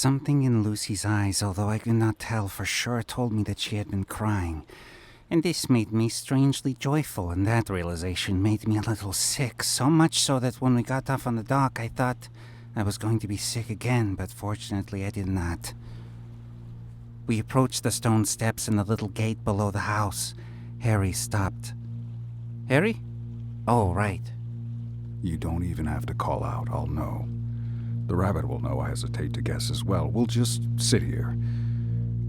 Something in Lucy's eyes, although I could not tell for sure, told me that she had been crying. And this made me strangely joyful, and that realization made me a little sick, so much so that when we got off on the dock, I thought I was going to be sick again, but fortunately I did not. We approached the stone steps and the little gate below the house. Harry stopped. Harry? Oh, right. You don't even have to call out, I'll know. The rabbit will know, I hesitate to guess as well. We'll just sit here.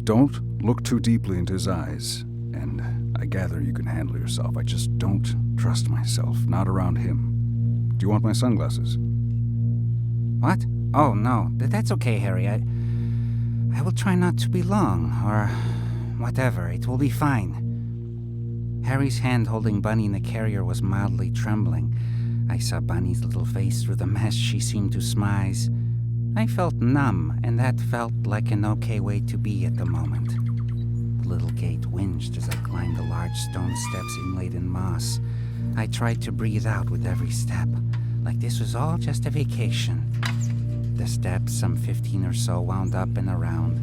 Don't look too deeply into his eyes. And I gather you can handle yourself. I just don't trust myself, not around him. Do you want my sunglasses? What? Oh, no. That's okay, Harry. I will try not to be long, or whatever. It will be fine. Harry's hand holding Bunny in the carrier was mildly trembling. I saw Bunny's little face through the mesh she seemed to smize. I felt numb, and that felt like an okay way to be at the moment. The little gate whinged as I climbed the large stone steps inlaid in moss. I tried to breathe out with every step, like this was all just a vacation. The steps, some 15 or so, wound up and around,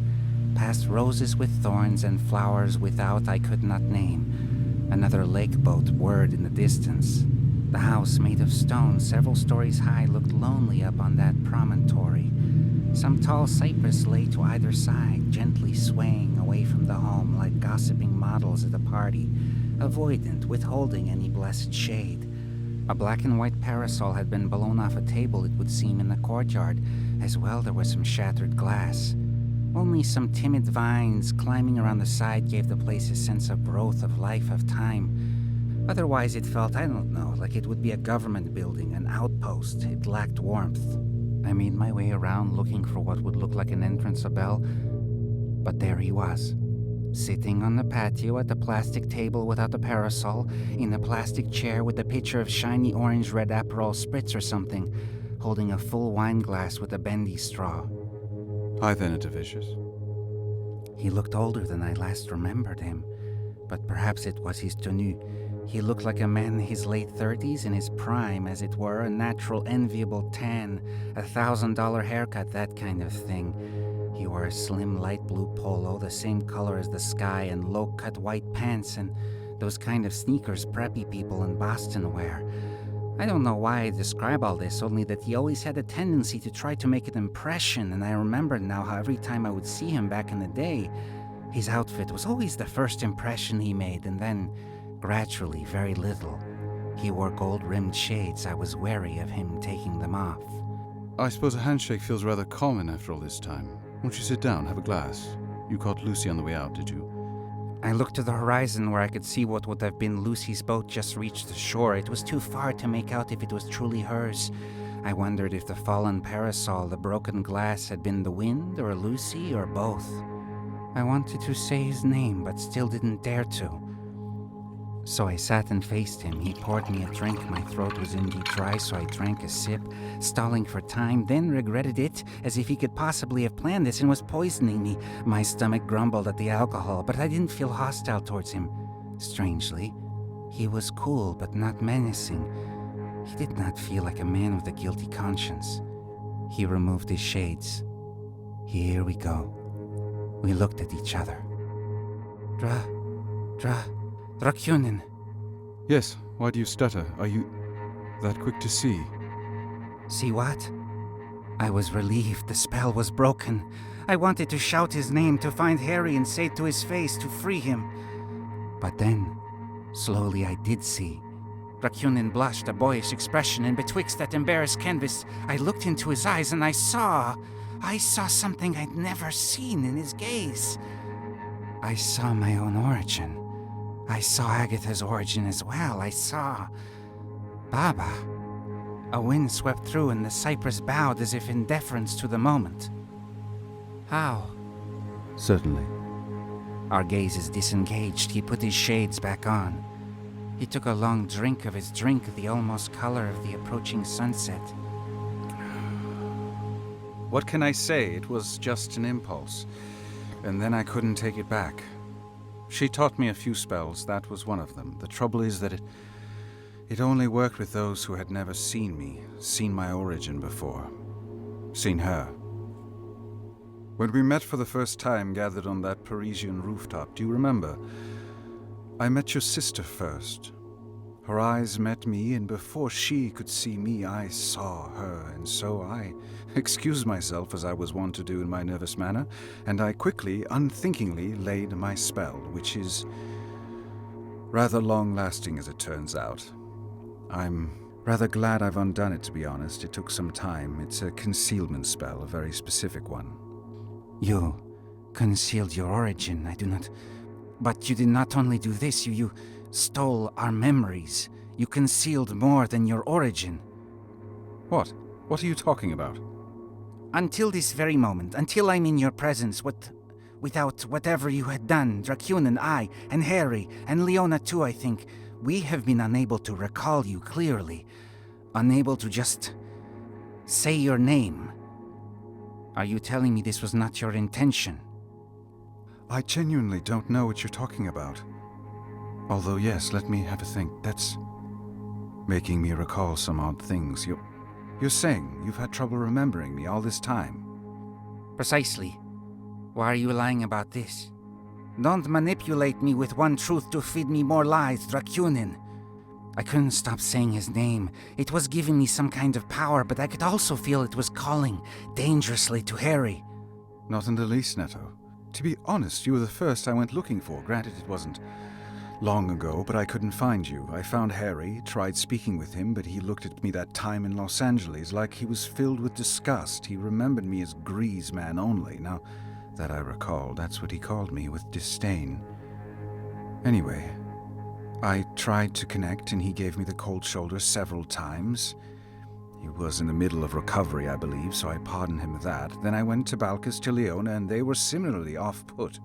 past roses with thorns and flowers without I could not name. Another lake boat whirred in the distance. The house, made of stone several stories high, looked lonely up on that promontory. Some tall cypress lay to either side, gently swaying away from the home like gossiping models at a party, avoidant, withholding any blessed shade. A black and white parasol had been blown off a table, it would seem, in the courtyard. As well, there was some shattered glass. Only some timid vines climbing around the side gave the place a sense of growth, of life, of time. Otherwise, it felt, I don't know, like it would be a government building, an outpost. It lacked warmth. I made my way around looking for what would look like an entrance bell, but there he was, sitting on the patio at the plastic table without the parasol, in a plastic chair with a pitcher of shiny orange-red Aperol Spritz or something, holding a full wine glass with a bendy straw. Hi there, Vicious. He looked older than I last remembered him, but perhaps it was his tenue. He looked like a man in his late 30s, in his prime, as it were, a natural, enviable tan, $1,000 haircut, that kind of thing. He wore a slim light blue polo, the same color as the sky, and low-cut white pants, and those kind of sneakers preppy people in Boston wear. I don't know why I describe all this, only that he always had a tendency to try to make an impression, and I remember now how every time I would see him back in the day, his outfit was always the first impression he made, and then, gradually, very little. He wore gold-rimmed shades. I was wary of him taking them off. I suppose a handshake feels rather common after all this time. Won't you sit down, have a glass? You caught Lucy on the way out, did you? I looked to the horizon where I could see what would have been Lucy's boat just reached the shore. It was too far to make out if it was truly hers. I wondered if the fallen parasol, the broken glass, had been the wind, or Lucy, or both. I wanted to say his name, but still didn't dare to. So I sat and faced him. He poured me a drink. My throat was indeed dry, so I drank a sip, stalling for time, then regretted it, as if he could possibly have planned this and was poisoning me. My stomach grumbled at the alcohol, but I didn't feel hostile towards him. Strangely, he was cool, but not menacing. He did not feel like a man with a guilty conscience. He removed his shades. Here we go. We looked at each other. Drakunin. Yes, why do you stutter? Are you that quick to see? See what? I was relieved. The spell was broken. I wanted to shout his name, to find Harry and say it to his face, to free him. But then, slowly I did see. Drakunin blushed, a boyish expression, and betwixt that embarrassed canvas, I looked into his eyes and I saw something I'd never seen in his gaze. I saw my own origin. I saw Agatha's origin as well. I saw Baba. A wind swept through and the cypress bowed as if in deference to the moment. How? Certainly. Our gazes disengaged. He put his shades back on. He took a long drink of his drink, the almost color of the approaching sunset. What can I say? It was just an impulse. And then I couldn't take it back. She taught me a few spells, that was one of them. The trouble is that it only worked with those who had never seen me, seen my origin before, seen her. When we met for the first time, gathered on that Parisian rooftop, do you remember? I met your sister first. Her eyes met me, and before she could see me, I saw her, and so I excused myself as I was wont to do in my nervous manner, and I quickly, unthinkingly laid my spell, which is rather long-lasting as it turns out. I'm rather glad I've undone it, to be honest. It took some time. It's a concealment spell, a very specific one. You concealed your origin, I do not... But you did not only do this, you stole our memories. You concealed more than your origin. What? What are you talking about? Until this very moment, until I'm in your presence, without whatever you had done, Dracune and I, and Harry, and Leona too, I think, we have been unable to recall you clearly. Unable to just say your name. Are you telling me this was not your intention? I genuinely don't know what you're talking about. Although, yes, let me have a think. That's making me recall some odd things. You're saying you've had trouble remembering me all this time? Precisely. Why are you lying about this? Don't manipulate me with one truth to feed me more lies, Dracunin. I couldn't stop saying his name. It was giving me some kind of power, but I could also feel it was calling dangerously to Harry. Not in the least, Netto. To be honest, you were the first I went looking for. Granted, it wasn't long ago, but I couldn't find you. I found Harry, tried speaking with him, but he looked at me that time in Los Angeles like he was filled with disgust. He remembered me as Grease Man only. Now, that I recall, that's what he called me, with disdain. Anyway, I tried to connect, and he gave me the cold shoulder several times. He was in the middle of recovery, I believe, so I pardoned him that. Then I went to Balcus to Leona, and they were similarly off-put.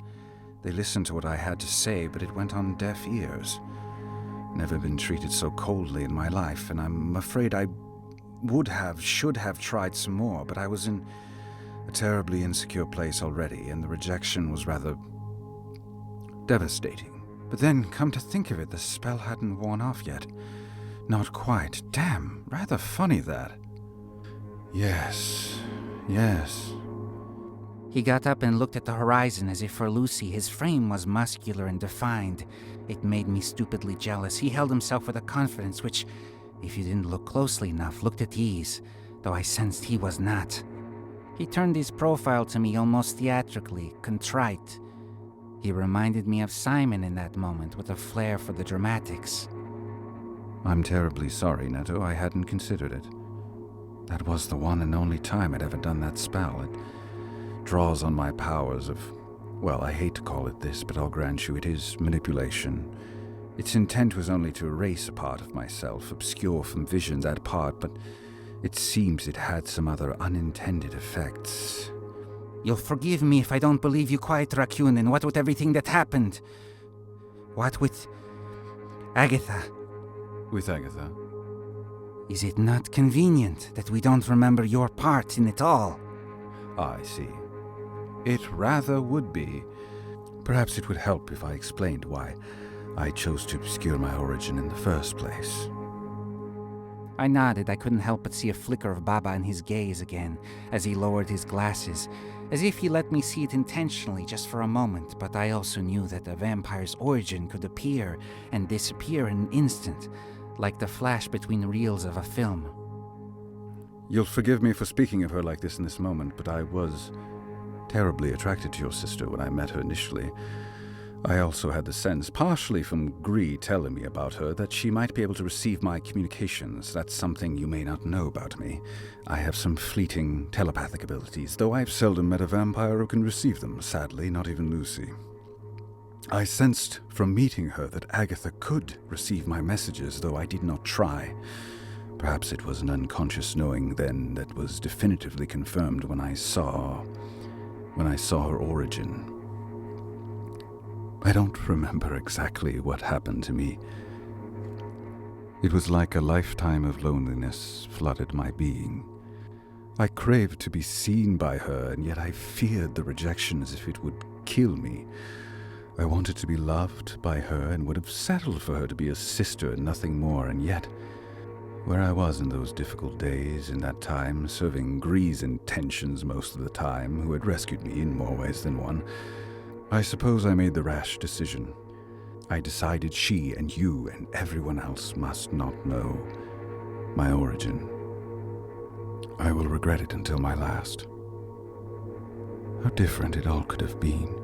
They listened to what I had to say, but it went on deaf ears. Never been treated so coldly in my life, and I'm afraid I should have tried some more, but I was in a terribly insecure place already, and the rejection was rather devastating. But then, come to think of it, the spell hadn't worn off yet. Not quite. Damn, rather funny that. Yes. He got up and looked at the horizon as if for Lucy. His frame was muscular and defined. It made me stupidly jealous. He held himself with a confidence which, if you didn't look closely enough, looked at ease, though I sensed he was not. He turned his profile to me almost theatrically, contrite. He reminded me of Simon in that moment, with a flair for the dramatics. I'm terribly sorry, Netto. I hadn't considered it. That was the one and only time I'd ever done that spell. It draws on my powers of, well, I hate to call it this, but I'll grant you it is manipulation. Its intent was only to erase a part of myself, obscure from vision that part, but it seems it had some other unintended effects. You'll forgive me if I don't believe you quite, Dracunin. What with everything that happened? What with Agatha? With Agatha? Is it not convenient that we don't remember your part in it all? I see. It rather would be. Perhaps it would help if I explained why I chose to obscure my origin in the first place. I nodded. I couldn't help but see a flicker of Baba in his gaze again, as he lowered his glasses, as if he let me see it intentionally just for a moment, but I also knew that a vampire's origin could appear and disappear in an instant, like the flash between reels of a film. You'll forgive me for speaking of her like this in this moment, but I was terribly attracted to your sister when I met her initially. I also had the sense, partially from Gree telling me about her, that she might be able to receive my communications. That's something you may not know about me. I have some fleeting telepathic abilities, though I've seldom met a vampire who can receive them, sadly, not even Lucy. I sensed from meeting her that Agatha could receive my messages, though I did not try. Perhaps it was an unconscious knowing then that was definitively confirmed when I saw her origin. I don't remember exactly what happened to me. It was like a lifetime of loneliness flooded my being. I craved to be seen by her, and yet I feared the rejection as if it would kill me. I wanted to be loved by her and would have settled for her to be a sister and nothing more, and yet Where I was in those difficult days, in that time, serving Gree's intentions most of the time, who had rescued me in more ways than one, I suppose I made the rash decision. I decided she and you and everyone else must not know my origin. I will regret it until my last. How different it all could have been.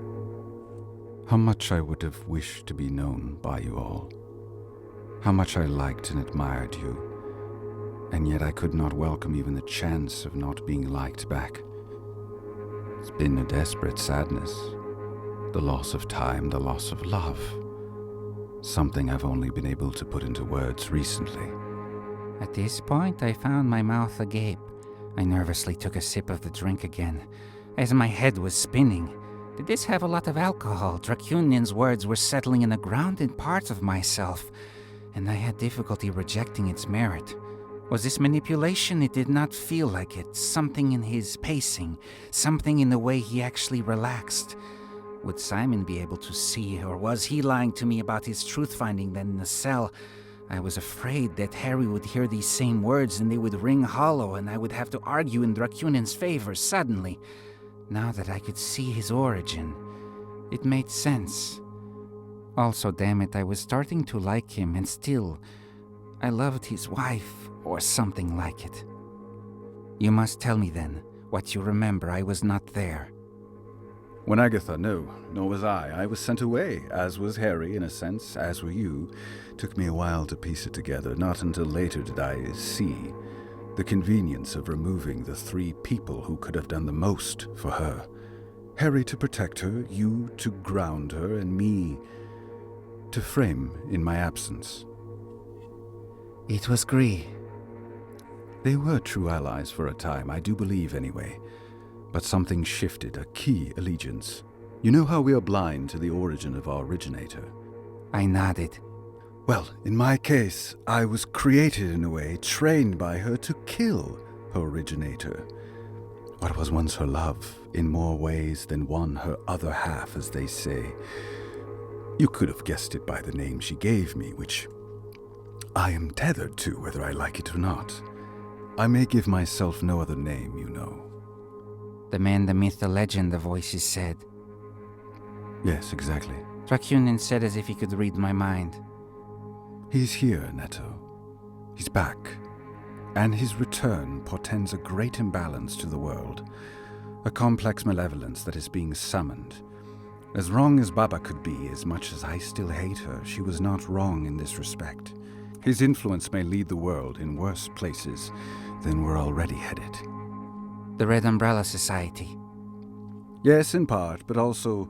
How much I would have wished to be known by you all. How much I liked and admired you. And yet I could not welcome even the chance of not being liked back. It's been a desperate sadness. The loss of time, the loss of love. Something I've only been able to put into words recently. At this point, I found my mouth agape. I nervously took a sip of the drink again, as my head was spinning. Did this have a lot of alcohol? Dracunin's words were settling in the grounded parts of myself, and I had difficulty rejecting its merit. Was this manipulation? It did not feel like it. Something in his pacing, something in the way he actually relaxed. Would Simon be able to see, or was he lying to me about his truth-finding then in the cell? I was afraid that Harry would hear these same words and they would ring hollow and I would have to argue in Dracunin's favor suddenly. Now that I could see his origin, it made sense. Also, damn it, I was starting to like him, and still, I loved his wife, or something like it. You must tell me then, what you remember. I was not there. When Agatha, no, nor was I. I was sent away, as was Harry, in a sense, as were you. Took me a while to piece it together. Not until later did I see the convenience of removing the three people who could have done the most for her. Harry to protect her, you to ground her, and me to frame in my absence. It was Gree. They were true allies for a time, I do believe anyway. But something shifted, a key allegiance. You know how we are blind to the origin of our originator? I nodded. Well, in my case, I was created in a way, trained by her to kill her originator. What was once her love, in more ways than one, her other half, as they say. You could have guessed it by the name she gave me, which I am tethered to, whether I like it or not. I may give myself no other name, you know. The man, the myth, the legend, the voices said. Yes, exactly. Dracunin said as if he could read my mind. He's here, Netto. He's back. And his return portends a great imbalance to the world. A complex malevolence that is being summoned. As wrong as Baba could be, as much as I still hate her, she was not wrong in this respect. His influence may lead the world in worse places than we're already headed. The Red Umbrella Society. Yes, in part, but also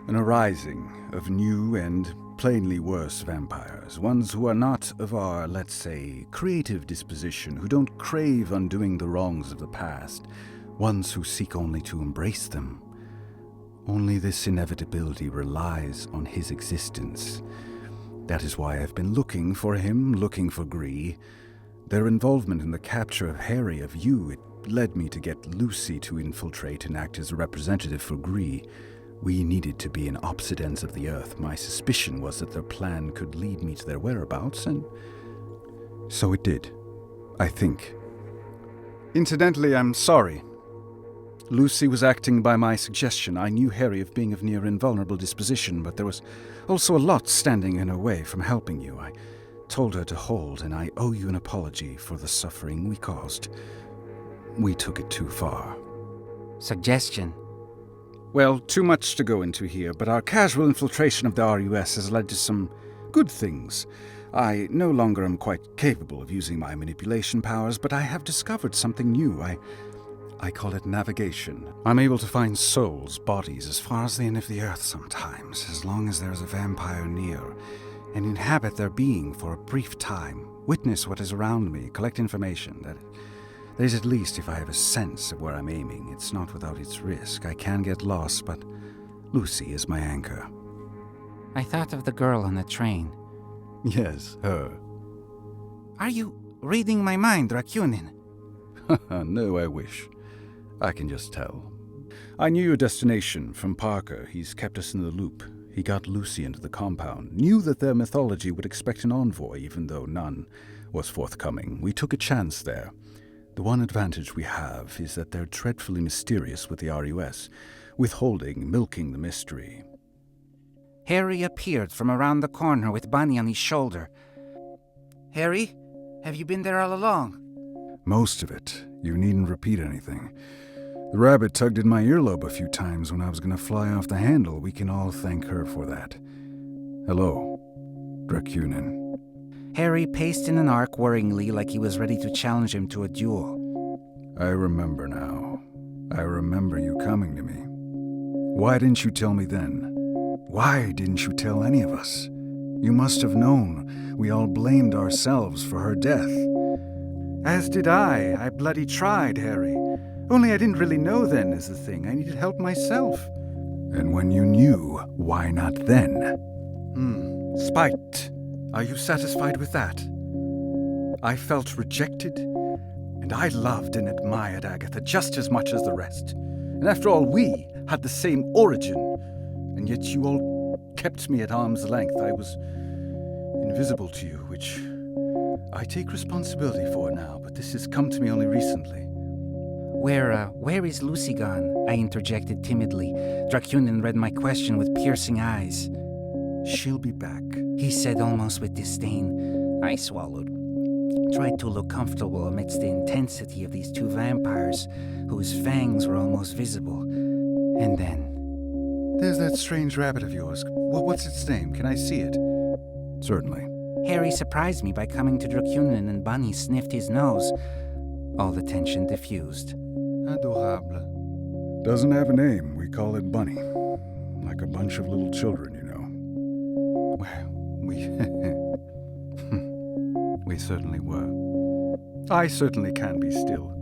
an arising of new and plainly worse vampires, ones who are not of our, let's say, creative disposition, who don't crave undoing the wrongs of the past, ones who seek only to embrace them. Only this inevitability relies on his existence. That is why I've been looking for him, looking for Gree. Their involvement in the capture of Harry, of you, it led me to get Lucy to infiltrate and act as a representative for Gree. We needed to be in opposite ends of the earth. My suspicion was that their plan could lead me to their whereabouts, and so it did, I think. Incidentally, I'm sorry. Lucy was acting by my suggestion. I knew Harry of being of near invulnerable disposition, but there was also a lot standing in her way from helping you. I told her to hold, and I owe you an apology for the suffering we caused. We took it too far. Suggestion. Well, too much to go into here, but our casual infiltration of the RUS has led to some good things. I no longer am quite capable of using my manipulation powers, but I have discovered something new. I call it navigation. I'm able to find souls, bodies, as far as the end of the earth sometimes, as long as there is a vampire near, and inhabit their being for a brief time, witness what is around me, collect information. That is at least if I have a sense of where I'm aiming. It's not without its risk. I can get lost, but Lucy is my anchor. I thought of the girl on the train. Yes, her. Are you reading my mind, Dracunin? No, I wish. I can just tell. I knew your destination from Parker. He's kept us in the loop. He got Lucy into the compound. Knew that their mythology would expect an envoy, even though none was forthcoming. We took a chance there. The one advantage we have is that they're dreadfully mysterious with the RUS, withholding, milking the mystery. Harry appeared from around the corner with Bunny on his shoulder. Harry, have you been there all along? Most of it. You needn't repeat anything. The rabbit tugged at my earlobe a few times when I was going to fly off the handle. We can all thank her for that. Hello, Dracunin. Harry paced in an arc worryingly like he was ready to challenge him to a duel. I remember now. I remember you coming to me. Why didn't you tell me then? Why didn't you tell any of us? You must have known. We all blamed ourselves for her death. As did I. I bloody tried, Harry. Only I didn't really know then is the thing. I needed help myself. And when you knew, why not then? Spite. Are you satisfied with that? I felt rejected, and I loved and admired Agatha just as much as the rest. And after all, we had the same origin, and yet you all kept me at arm's length. I was invisible to you, which I take responsibility for now, but this has come to me only recently. Where is Lucy gone? I interjected timidly. Dracunin read my question with piercing eyes. She'll be back, He said almost with disdain. I swallowed. Tried to look comfortable amidst the intensity of these two vampires whose fangs were almost visible. And then... There's that strange rabbit of yours. What's its name? Can I see it? Certainly. Harry surprised me by coming to Dracunin and Bunny sniffed his nose. All the tension diffused. Adorable. Doesn't have a name. We call it Bunny. Like a bunch of little children, you know. Well, we certainly were. I certainly can be still.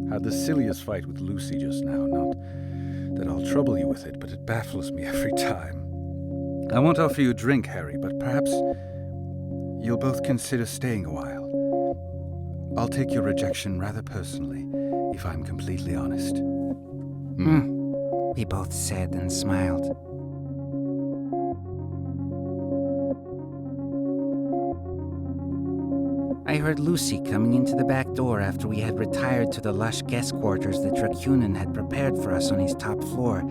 Had the silliest fight with Lucy just now. Not that I'll trouble you with it, but it baffles me every time. I won't offer you a drink, Harry, but perhaps you'll both consider staying a while. I'll take your rejection rather personally, if I'm completely honest. We both said and smiled. I heard Lucy coming into the back door after we had retired to the lush guest quarters that Dracunin had prepared for us on his top floor.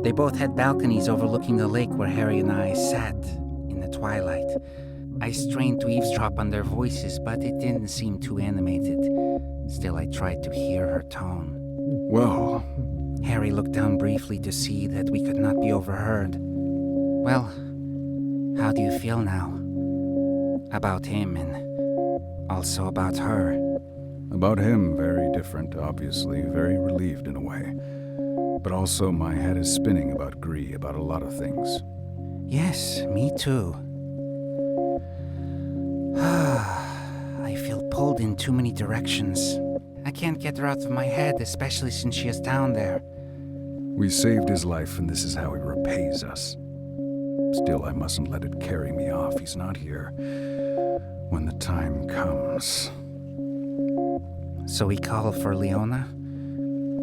They both had balconies overlooking the lake where Harry and I sat in the twilight. I strained to eavesdrop on their voices, but it didn't seem too animated. Still, I tried to hear her tone. Well, Harry looked down briefly to see that we could not be overheard. Well, how do you feel now? About him and also about her. about him, very different, obviously, very relieved in a way. But also my head is spinning about Gree, about a lot of things. Yes, me too. I feel pulled in too many directions. I can't get her out of my head, especially since she is down there. We saved his life, and this is how he repays us. Still, I mustn't let it carry me off. He's not here. When the time comes. So we call for Leona?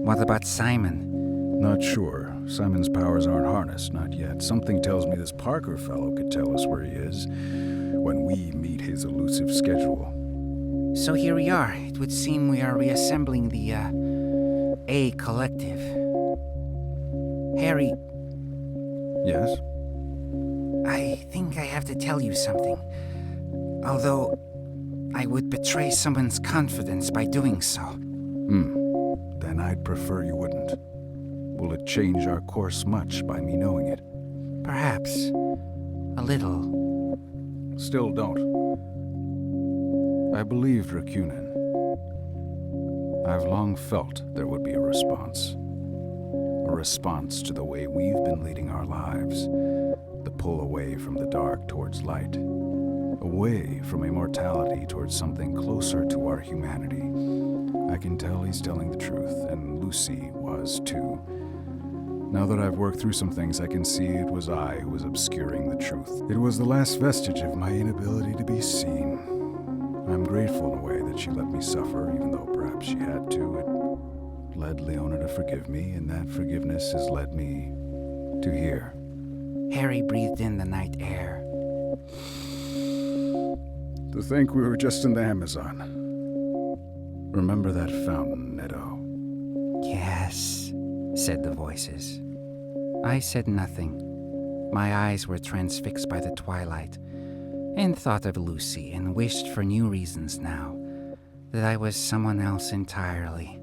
What about Simon? Not sure. Simon's powers aren't harnessed, not yet. Something tells me this Parker fellow could tell us where he is when we meet his elusive schedule. So here we are. It would seem we are reassembling the, A Collective. Harry, Yes? I think I have to tell you something. Although, I would betray someone's confidence by doing so. Then I'd prefer you wouldn't. Will it change our course much by me knowing it? Perhaps. A little. Still don't. I believe Dracunin. I've long felt there would be a response. A response to the way we've been leading our lives. The pull away from the dark towards light. Away from immortality towards something closer to our humanity. I can tell he's telling the truth, and Lucy was too. Now that I've worked through some things, I can see it was I who was obscuring the truth. It was the last vestige of my inability to be seen. I'm grateful in a way that she let me suffer, even though perhaps she had to. It led Leona to forgive me, and that forgiveness has led me to here. Harry breathed in the night air. To think we were just in the Amazon. Remember that fountain, Neto? Yes, said the voices. I said nothing. My eyes were transfixed by the twilight, and thought of Lucy and wished for new reasons now, that I was someone else entirely.